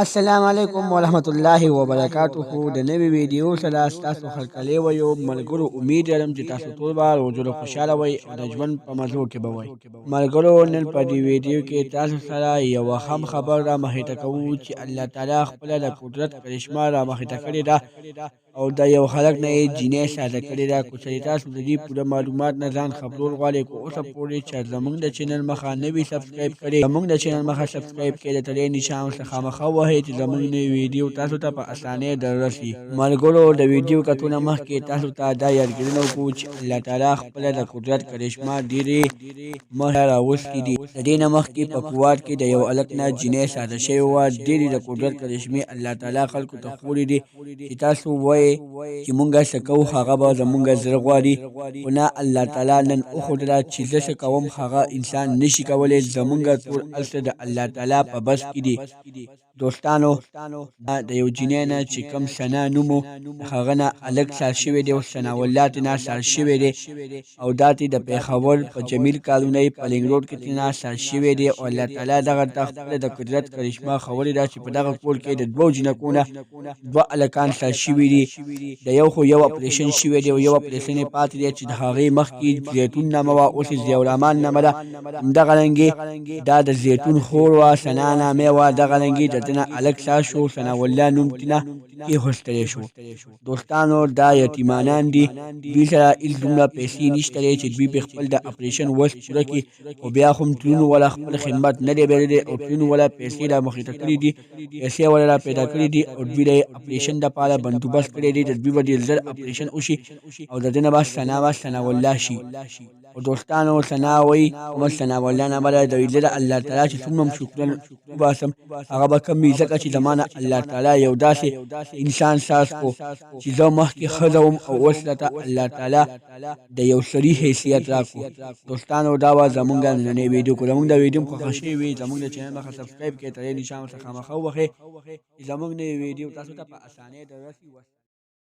السلام علیکم ورحمت الله وبرکاته د نوې ویډیو سره تاسو هرکلی وایو ملګرو امید لرم چې تاسو ټول به روزونه خوشحاله وئ او د ژوند په مزو کې به وئ ملګرو نن په دې ویډیو کې تاسو سره یوه هم خبر را مخې ته کوو چې الله تعالی خپله د قدرت کرشمه را مخې ته کړې ده او د یو خلک نه یې جینۍ ساده کړې ده که چېرې تاسو د دې پوره معلومات نه ځان خبرول غواړئ که اوسه پورې چې زموږ د چینل مخه نه وي سبسکرایب کړې زموږ د چینل مخه سبسکرایب کړئ د تړۍ نشان ورته خامخا ووهئ چې زموږ نوې ویډیو تاسو ته په اسانۍ دررسي ملګرو د ویډیو کتونه مخکې تاسو ته دا یادګیرونه وکړو چې الله تعالی خپله د قدرت کرشمه ډېرې مخې راوستې دي د دې نه مخکې په کوات کې د یو هلک نه جینۍ ساده شوې وه ډېرې د قدرت کرشمې الله تعالی خلکو ته ښودې دي چې تاسو وایئ چې مونږه څه کوو هغه به زمونږ زړه غواړي خو نه الله تعالی نن وښودله چې زه څه کوم هغه انسان نشي کولی زمونږ ټول هر څه د الله تعالی په بس کې دي دوستانو د یو جینۍ نه چې کوم ثنا نوم و د هغه نه هلک سار شوی دی او ثناالله ترې نه سار شوی دی او دا ترې د پېښور په جمیل کالونۍ په لینګ روډ کې ترې نه سار شوی دی او الله تعالی دغه ته خپله د قدرت کرشمه ښودلې ده چې په دغه کور کې د دوو جینکو نه دوه هلکان سار شوي دي د یو خو یو اپریشن شوی دی او یو اپریشن یې پاتې دی چې د هغې مخکې زیتون نامه وه اوس یې ضیاءالرحمن نامه ده همدغرنګې دا د زیتون خور وه ثنا نامې وه دغرنګې د ده نه هلک سار شو ثناالله نوم ترې نه کېښودلی شو دوستانو دا یتیمانان دي دوی سره هېڅ دومره پیسې نشته دی چې دوی پرې خپل د اپریشن وس پوره کړي خو بیا هم تلونو والا خپل خدمت نه دی بللی او تلونو والا پیسې را مخې ته کړي دي پیسې والا را پیدا کړي دي او دوی د اپریشن دپاره بندوبست کړی دی د دوی به ډېر ژر اپریشن وشي او د ده نه به ثناالله شي او دوستانو ثنا وایي کومه ثناالله نامه ده دوی زه د الله تعالی چې څومره هم شکرونه وباسم هغه به کم وي ځکه چې زما نه الله تعالی یو داسې انسان ساز کړو چې زه مخکې ښځه وم او اوس راته الله تعالی د یو سړي حیثیت راکړو دوستانو دا وه زموږ نننۍ ویډیو که زموږ د ویډیو هم خوښه شوې وي زموږ د چینل مخه سبسکرایب کړئ تړۍ نشان ورته خامخا ووهئ چې زموږ نوې ویډیو تاسو ته په اسانۍ دررسي